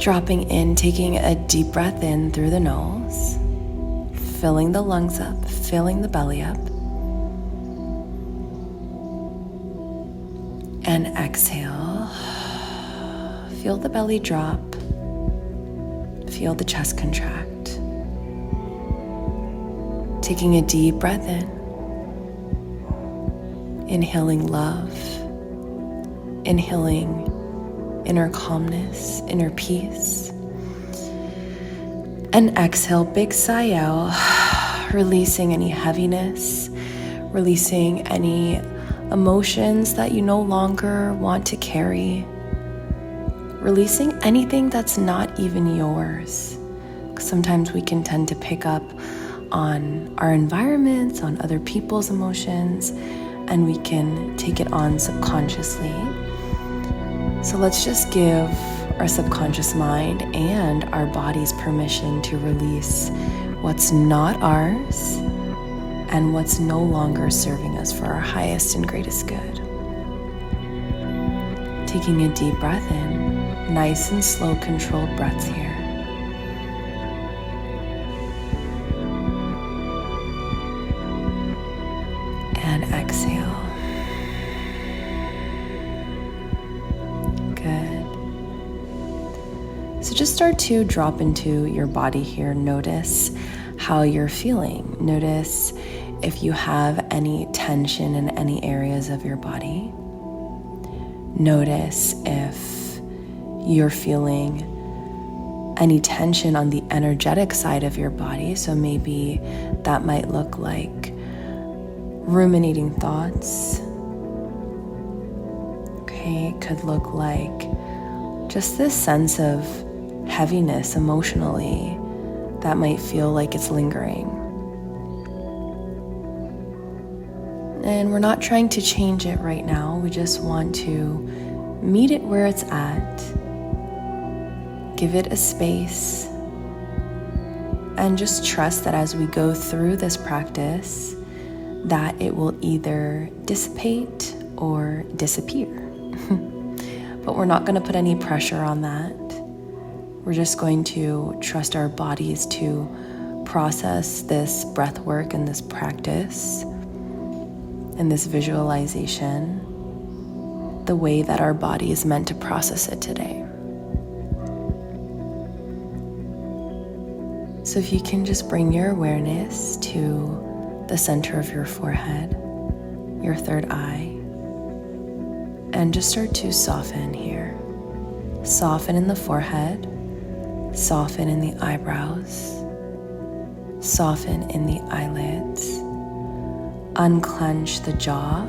Dropping in, taking a deep breath in through the nose, filling the lungs up, filling the belly up. And exhale. Feel the belly drop. Feel the chest contract. Taking a deep breath in. Inhaling love. Inhaling inner calmness, inner peace. And exhale, big sigh out, releasing any heaviness, releasing any emotions that you no longer want to carry, releasing anything that's not even yours. Sometimes we can tend to pick up on our environments, on other people's emotions, and we can take it on subconsciously. So let's just give our subconscious mind and our bodies permission to release what's not ours and what's no longer serving us for our highest and greatest good. Taking a deep breath in, nice and slow, controlled breaths here. And exhale. So just start to drop into your body here. Notice how you're feeling. Notice if you have any tension in any areas of your body. Notice if you're feeling any tension on the energetic side of your body. So maybe that might look like ruminating thoughts. Okay, it could look like just this sense of heaviness emotionally that might feel like it's lingering. And we're not trying to change it right now. We just want to meet it where it's at, give it a space, and just trust that as we go through this practice, that it will either dissipate or disappear. But we're not going to put any pressure on that. We're just going to trust our bodies to process this breath work and this practice and this visualization the way that our body is meant to process it today. So if you can just bring your awareness to the center of your forehead, your third eye, and just start to soften here. Soften in the forehead. Soften in the eyebrows, soften in the eyelids, unclench the jaw,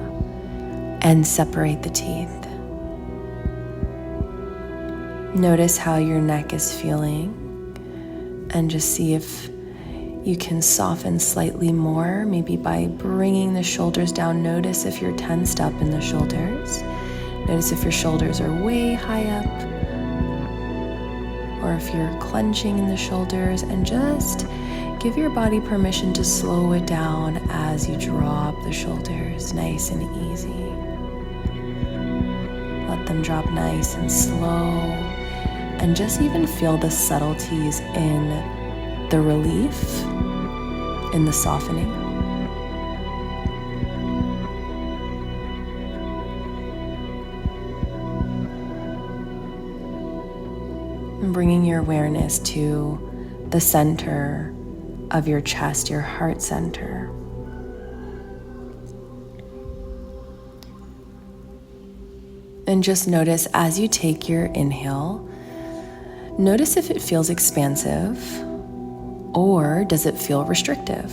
and separate the teeth. Notice how your neck is feeling, and just see if you can soften slightly more, maybe by bringing the shoulders down. Notice if you're tensed up in the shoulders. Notice if your shoulders are way high up, or if you're clenching in the shoulders, and just give your body permission to slow it down as you drop the shoulders nice and easy. Let them drop nice and slow, and just even feel the subtleties in the relief, in the softening. Bringing your awareness to the center of your chest, your heart center. And just notice as you take your inhale, notice if it feels expansive or does it feel restrictive?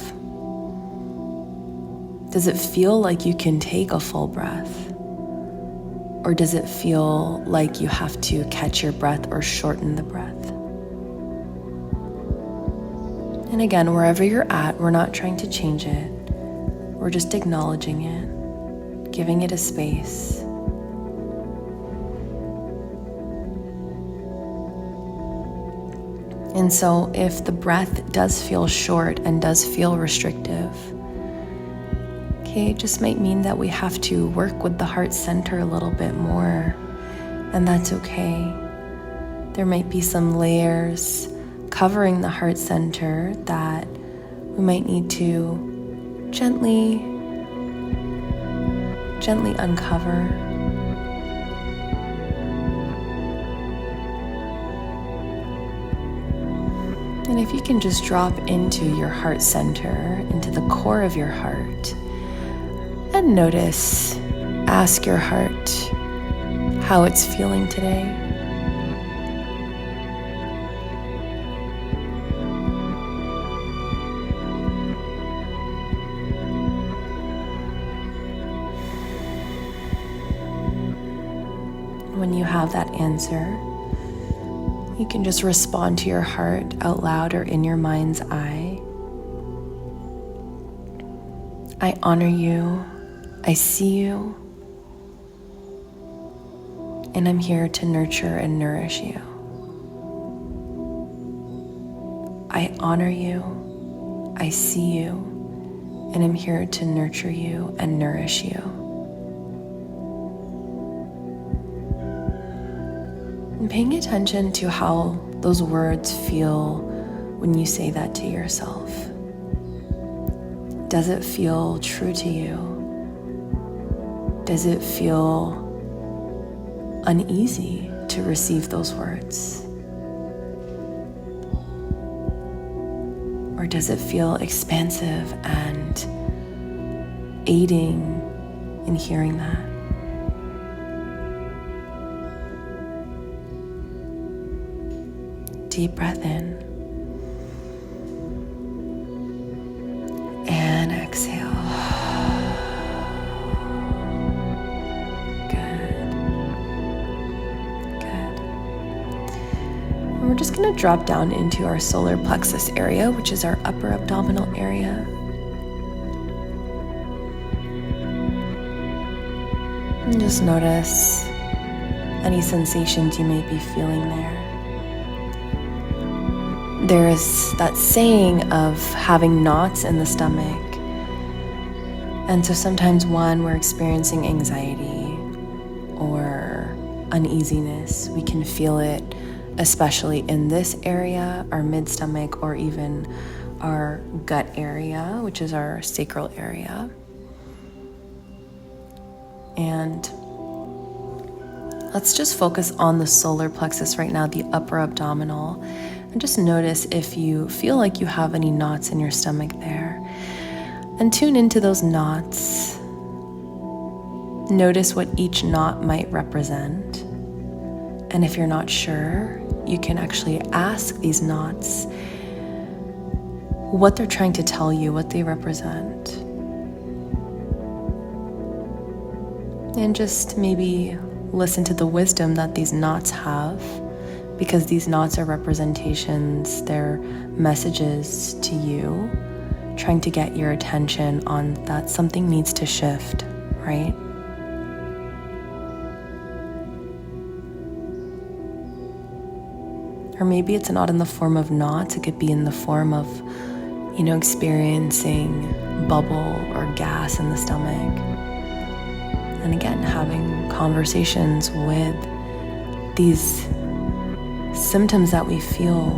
Does it feel like you can take a full breath? Or does it feel like you have to catch your breath or shorten the breath? And again, wherever you're at, we're not trying to change it. We're just acknowledging it, giving it a space. And so if the breath does feel short and does feel restrictive, okay, it just might mean that we have to work with the heart center a little bit more, and that's okay. There might be some layers covering the heart center that we might need to gently uncover. And if you can just drop into your heart center, into the core of your heart, and notice, ask your heart how it's feeling today. When you have that answer, you can just respond to your heart out loud or in your mind's eye. I honor you, I see you, and I'm here to nurture and nourish you. I honor you, I see you, and I'm here to nurture you and nourish you. And paying attention to how those words feel when you say that to yourself. Does it feel true to you? Does it feel uneasy to receive those words? Or does it feel expansive and aiding in hearing that? Deep breath in and exhale. Good. And we're just going to drop down into our solar plexus area, which is our upper abdominal area. And just notice any sensations you may be feeling there. There is that saying of having knots in the stomach. And so sometimes when we're experiencing anxiety or uneasiness, we can feel it, especially in this area, our mid-stomach, or even our gut area, which is our sacral area. And let's just focus on the solar plexus right now, the upper abdominal. And just notice if you feel like you have any knots in your stomach there. And tune into those knots. Notice what each knot might represent. And if you're not sure, you can actually ask these knots what they're trying to tell you, what they represent. And just maybe listen to the wisdom that these knots have. Because these knots are representations, they're messages to you, trying to get your attention on that something needs to shift, right? Or maybe it's not in the form of knots, it could be in the form of, experiencing bubble or gas in the stomach. And again, having conversations with these symptoms that we feel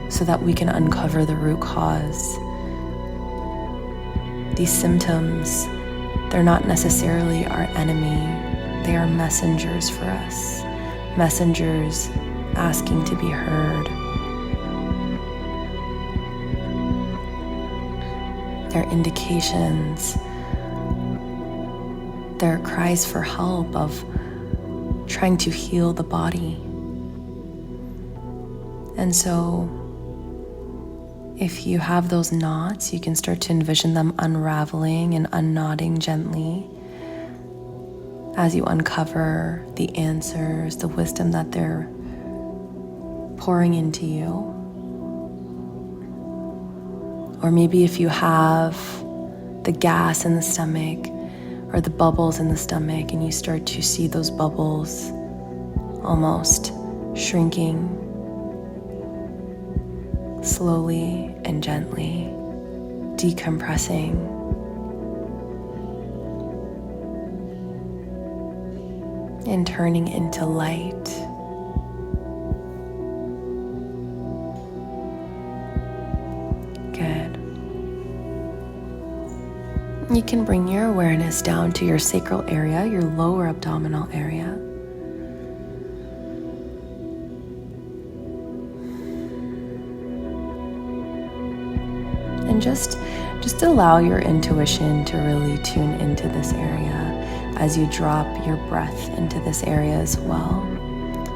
so that we can uncover the root cause. These symptoms, they're not necessarily our enemy. They are messengers for us. Messengers asking to be heard. They're indications. They're cries for help of trying to heal the body. And so if you have those knots, you can start to envision them unraveling and unknotting gently as you uncover the answers, the wisdom that they're pouring into you. Or maybe if you have the gas in the stomach or the bubbles in the stomach and you start to see those bubbles almost shrinking slowly and gently, decompressing. And turning into light You can bring your awareness down to your sacral area, your lower abdominal area. And just allow your intuition to really tune into this area as you drop your breath into this area as well.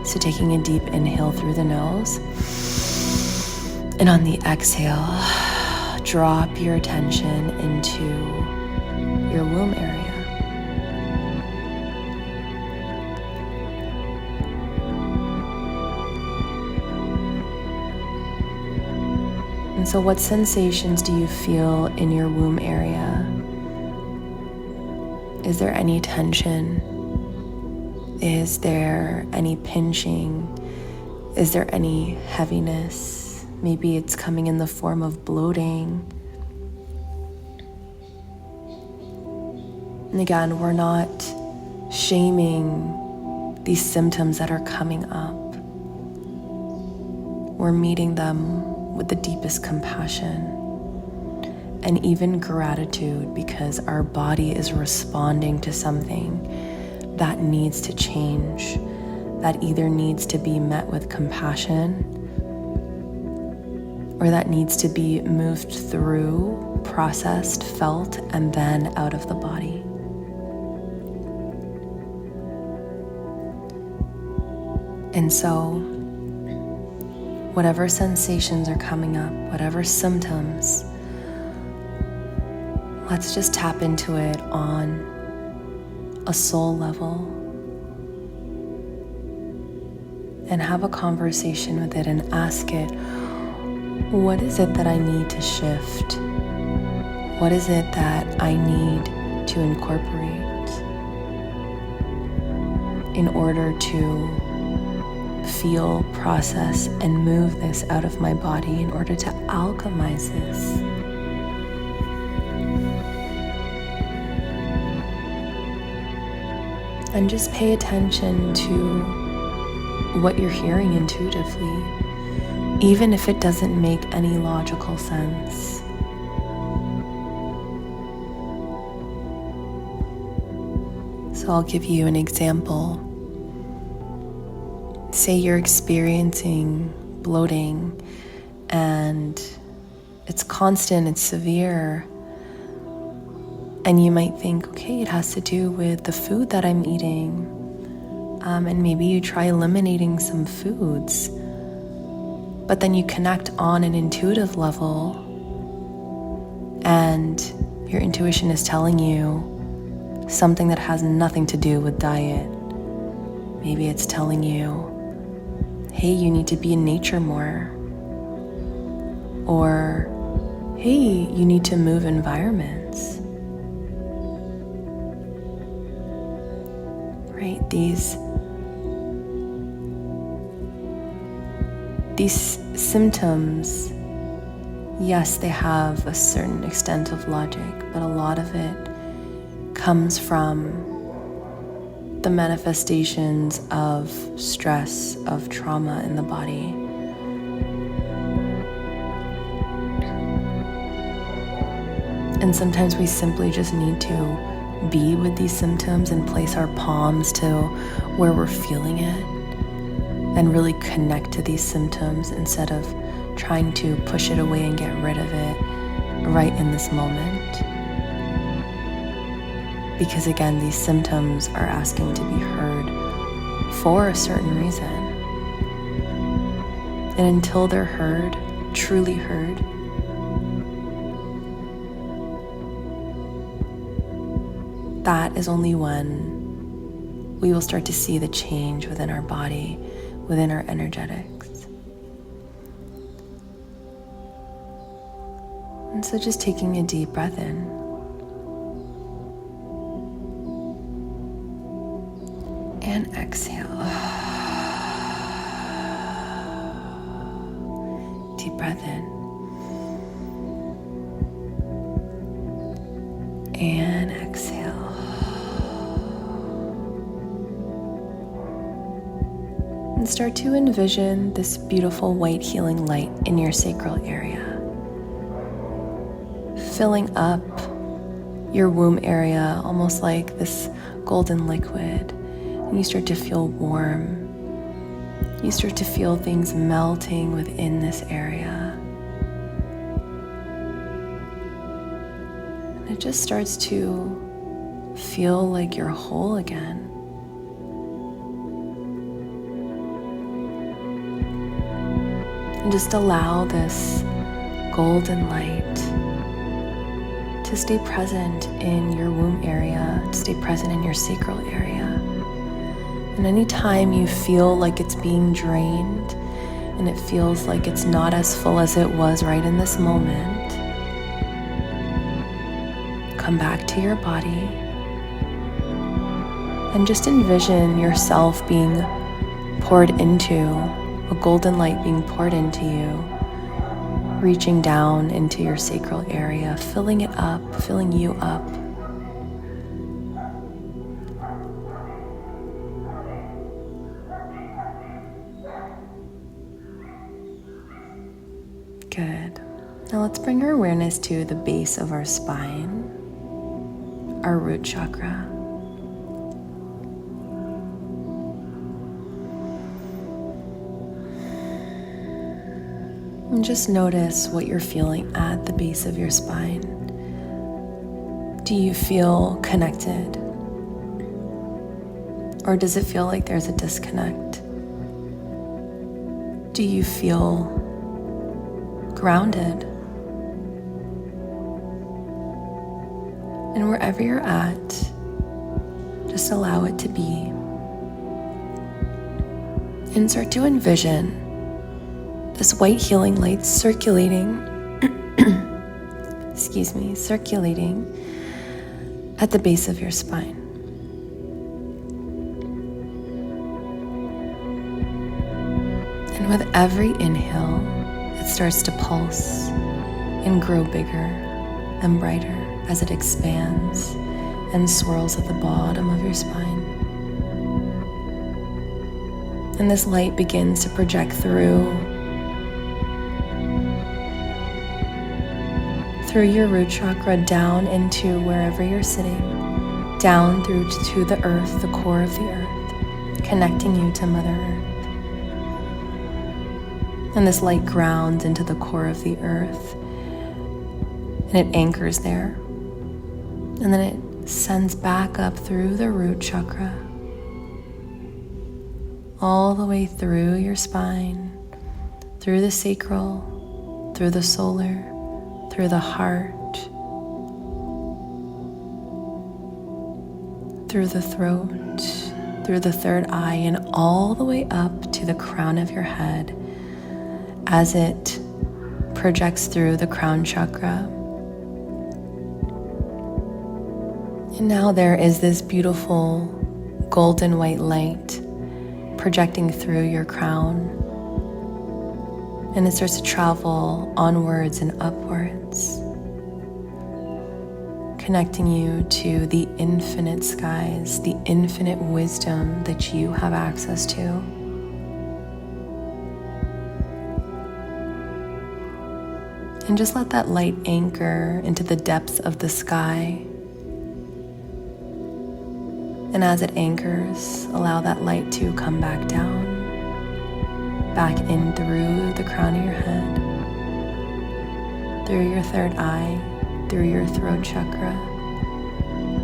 So taking a deep inhale through the nose, and on the exhale, drop your attention into your womb area. And so what sensations do you feel in your womb area? Is there any tension? Is there any pinching? Is there any heaviness? Maybe it's coming in the form of bloating. And again, we're not shaming these symptoms that are coming up. We're meeting them with the deepest compassion and even gratitude, because our body is responding to something that needs to change, that either needs to be met with compassion or that needs to be moved through, processed, felt, and then out of the body. And so, whatever sensations are coming up, whatever symptoms, let's just tap into it on a soul level and have a conversation with it and ask it, what is it that I need to shift? What is it that I need to incorporate in order to feel, process, and move this out of my body, in order to alchemize this? And just pay attention to what you're hearing intuitively, even if it doesn't make any logical sense. So I'll give you an example. Say you're experiencing bloating and it's constant, it's severe, and you might think, okay, it has to do with the food that I'm eating, and maybe you try eliminating some foods, but then you connect on an intuitive level and your intuition is telling you something that has nothing to do with diet. Maybe it's telling you, hey, you need to be in nature more. Or, hey, you need to move environments. Right? These symptoms, yes, they have a certain extent of logic, but a lot of it comes from the manifestations of stress, of trauma in the body. And sometimes we simply just need to be with these symptoms and place our palms to where we're feeling it and really connect to these symptoms instead of trying to push it away and get rid of it right in this moment. Because again, these symptoms are asking to be heard for a certain reason. And until they're heard, truly heard, that is only when we will start to see the change within our body, within our energetics. And so just taking a deep breath in. And exhale. Deep breath in. And exhale. And start to envision this beautiful white healing light in your sacral area, filling up your womb area, almost like this golden liquid, and you start to feel warm. You start to feel things melting within this area. And it just starts to feel like you're whole again. And just allow this golden light to stay present in your womb area, to stay present in your sacral area. And anytime you feel like it's being drained and it feels like it's not as full as it was right in this moment, come back to your body and just envision yourself being poured into, a golden light being poured into you, reaching down into your sacral area, filling it up, filling you up. Good. Now let's bring our awareness to the base of our spine, our root chakra. And just notice what you're feeling at the base of your spine. Do you feel connected? Or does it feel like there's a disconnect? Do you feel grounded? And wherever you're at, just allow it to be. And start to envision this white healing light circulating, circulating at the base of your spine. And with every inhale, it starts to pulse and grow bigger and brighter as it expands and swirls at the bottom of your spine. And this light begins to project through your root chakra down into wherever you're sitting, down through to the earth, the core of the earth, connecting you to Mother Earth. And this light grounds into the core of the earth, and it anchors there. And then it sends back up through the root chakra, all the way through your spine, through the sacral, through the solar, through the heart, through the throat, through the third eye, and all the way up to the crown of your head as it projects through the crown chakra. And now there is this beautiful golden white light projecting through your crown. And it starts to travel onwards and upwards, connecting you to the infinite skies, the infinite wisdom that you have access to. And just let that light anchor into the depths of the sky. And as it anchors, allow that light to come back down, back in through the crown of your head, through your third eye, through your throat chakra,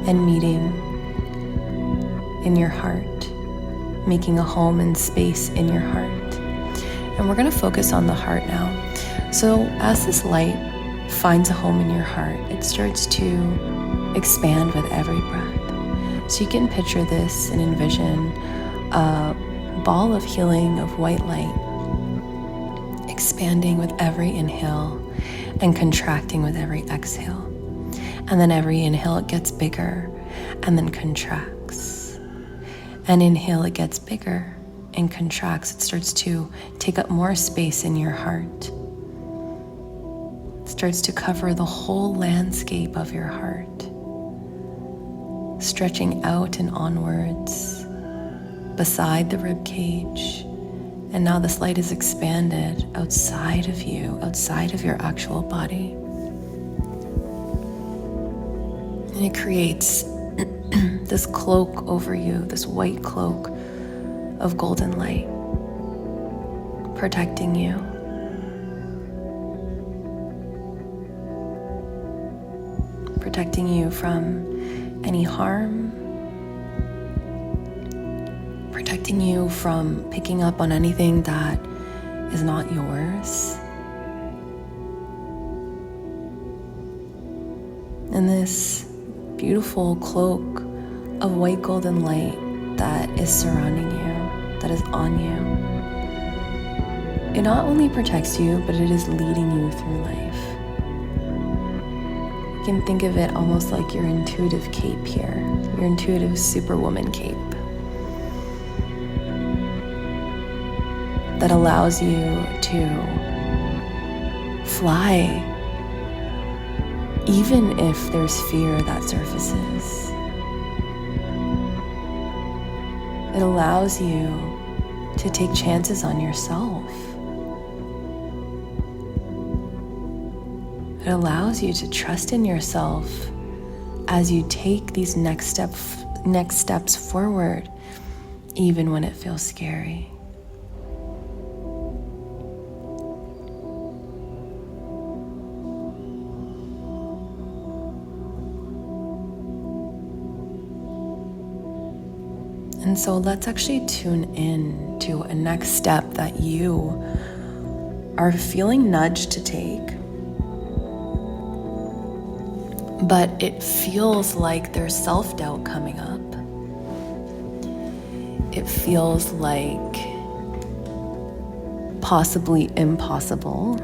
and meeting in your heart, making a home and space in your heart. And we're going to focus on the heart now. So as this light finds a home in your heart, it starts to expand with every breath. So you can picture this and envision a ball of healing of white light expanding with every inhale and contracting with every exhale. And then every inhale it gets bigger and then contracts. And inhale it gets bigger and contracts. It starts to take up more space in your heart. It starts to cover the whole landscape of your heart, stretching out and onwards beside the rib cage. And now this light is expanded outside of you, outside of your actual body. And it creates this cloak over you, this white cloak of golden light, protecting you. Protecting you from any harm, protecting you from picking up on anything that is not yours. And this beautiful cloak of white golden light that is surrounding you, that is on you, it not only protects you, but it is leading you through life. You can think of it almost like your intuitive cape here, your intuitive superwoman cape that allows you to fly even if there's fear that surfaces. It allows you to take chances on yourself. It allows you to trust in yourself as you take these next steps forward, even when it feels scary. And so let's actually tune in to a next step that you are feeling nudged to take. But it feels like there's self-doubt coming up. It feels like possibly impossible.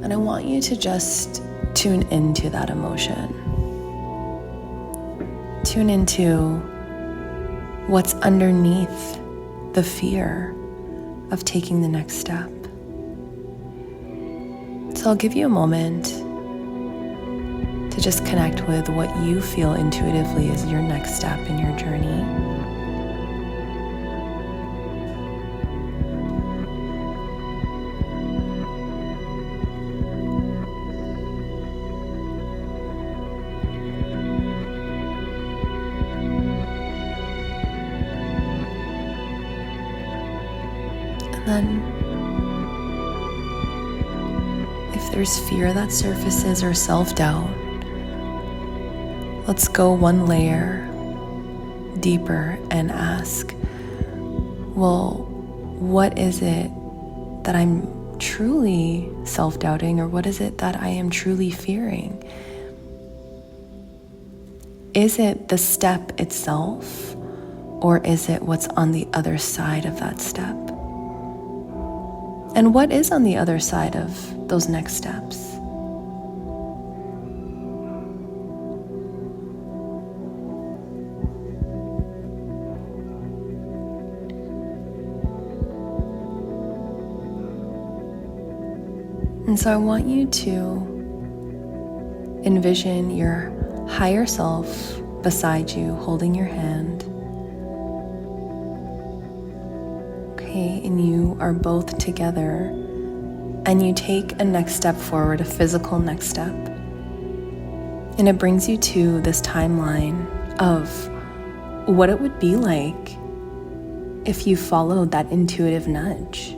And I want you to just tune into that emotion. Tune into what's underneath the fear of taking the next step. So I'll give you a moment to just connect with what you feel intuitively is your next step in your journey. And then if there's fear that surfaces or self-doubt, let's go one layer deeper and ask, well, what is it that I'm truly self-doubting, or what is it that I am truly fearing? Is it the step itself, or is it what's on the other side of that step? And what is on the other side of those next steps? And so I want you to envision your higher self beside you, holding your hand. Okay, and you are both together, and you take a next step forward, a physical next step. And it brings you to this timeline of what it would be like if you followed that intuitive nudge.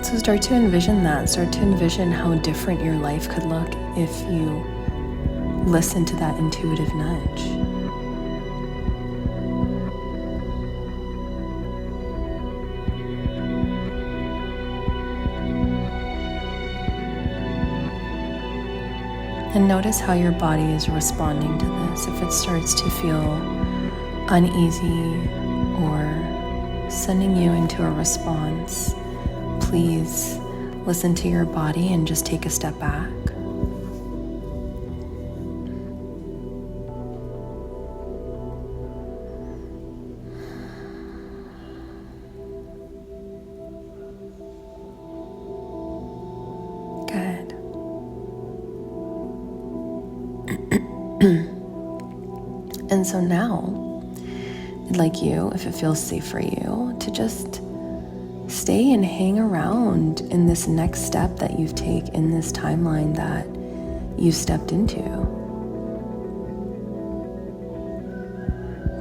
So start to envision that. Start to envision how different your life could look if you listen to that intuitive nudge. And notice how your body is responding to this. If it starts to feel uneasy or sending you into a response, please listen to your body and just take a step back. Good. And so now like you, if it feels safe for you, to just stay and hang around in this next step that you've taken in this timeline that you've stepped into.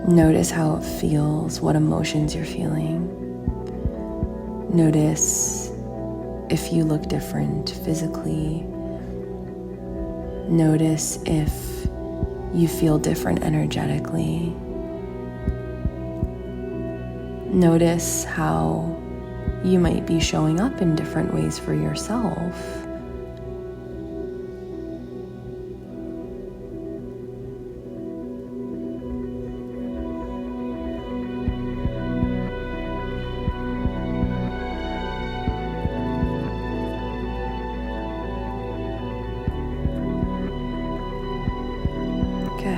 Notice how it feels, what emotions you're feeling. Notice if you look different physically. Notice if you feel different energetically. Notice how you might be showing up in different ways for yourself. Good.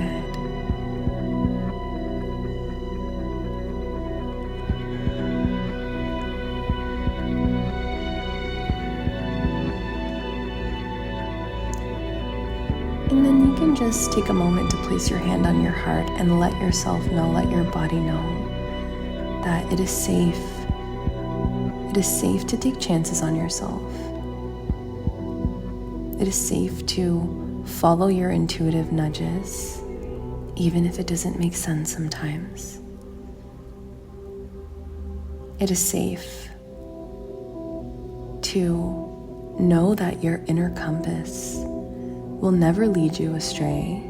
And then you can just take a moment to place your hand on your heart and let yourself know, let your body know that it is safe. It is safe to take chances on yourself. It is safe to follow your intuitive nudges, even if it doesn't make sense sometimes. It is safe to know that your inner compass will never lead you astray.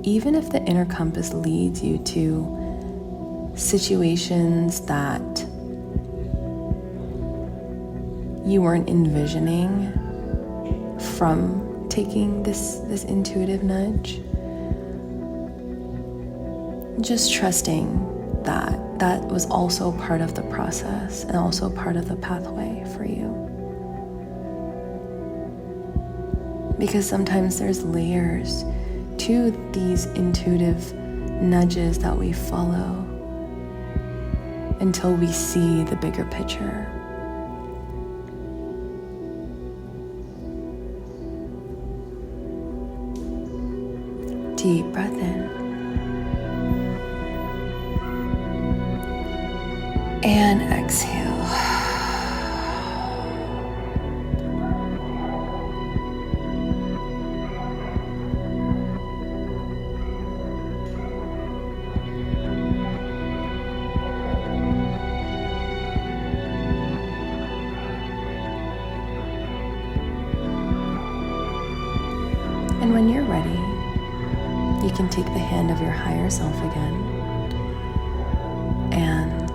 Even if the inner compass leads you to situations that you weren't envisioning from taking this intuitive nudge, just trusting that that was also part of the process and also part of the pathway for you. Because sometimes there's layers to these intuitive nudges that we follow until we see the bigger picture. Deep breath in. And exhale. And when you're ready, you can take the hand of your higher self again and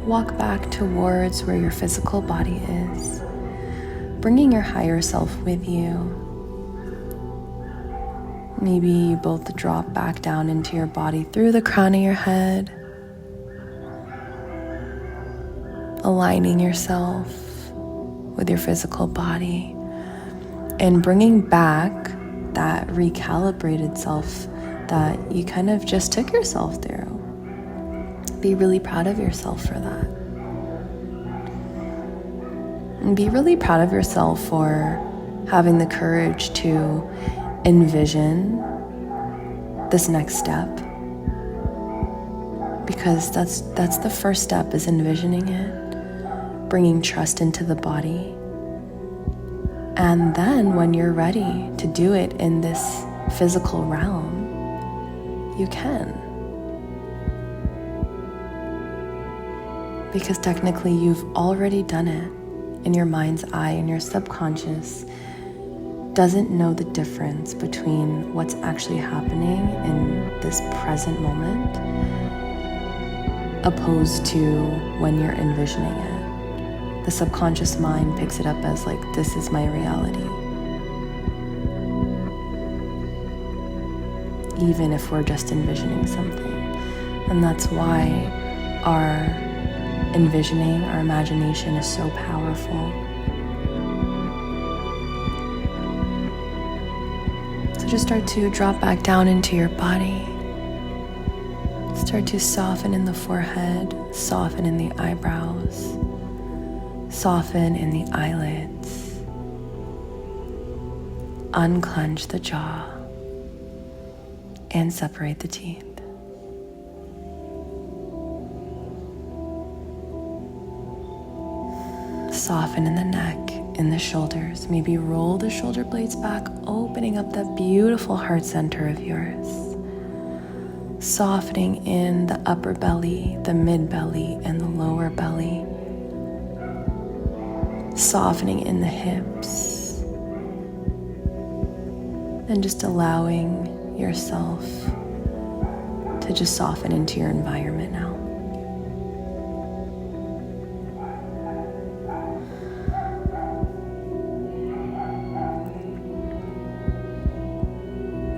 walk back towards where your physical body is, bringing your higher self with you. Maybe you both drop back down into your body through the crown of your head, aligning yourself with your physical body and bringing back that recalibrated self that you kind of just took yourself through. Be really proud of yourself for that. And be really proud of yourself for having the courage to envision this next step. Because that's the first step, is envisioning it, bringing trust into the body. And then when you're ready to do it in this physical realm, you can. Because technically you've already done it in your mind's eye, and your subconscious doesn't know the difference between what's actually happening in this present moment opposed to when you're envisioning it. The subconscious mind picks it up as like, this is my reality. Even if we're just envisioning something. And that's why our envisioning, our imagination is so powerful. So just start to drop back down into your body. Start to soften in the forehead, soften in the eyebrows. Soften in the eyelids. Unclench the jaw and separate the teeth. Soften in the neck, in the shoulders. Maybe roll the shoulder blades back, opening up that beautiful heart center of yours. Softening in the upper belly, the mid belly, and the lower belly. Softening in the hips. And just allowing yourself to just soften into your environment now.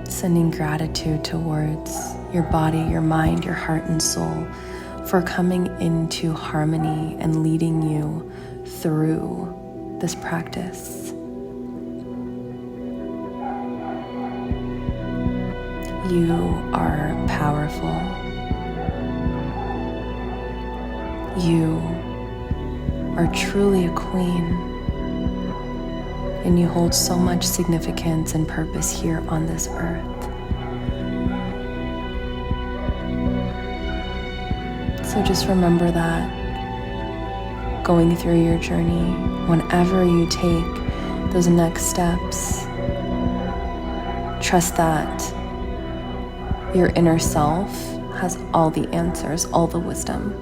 Sending gratitude towards your body, your mind, your heart, and soul for coming into harmony and leading you through this practice. You are powerful. You are truly a queen, and you hold so much significance and purpose here on this earth. So just remember that going through your journey, whenever you take those next steps, trust that your inner self has all the answers, all the wisdom.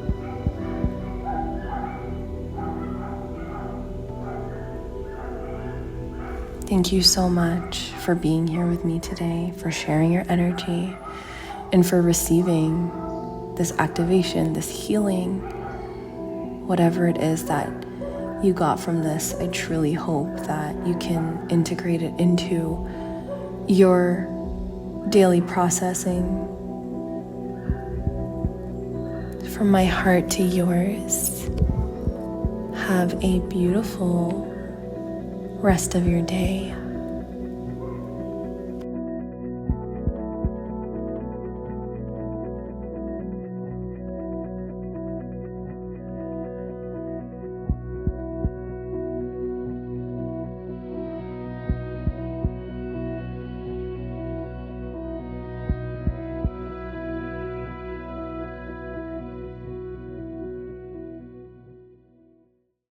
Thank you so much for being here with me today, for sharing your energy, and for receiving this activation, this healing, whatever it is that you got from this. I truly hope that you can integrate it into your daily processing. From my heart to yours, have a beautiful rest of your day.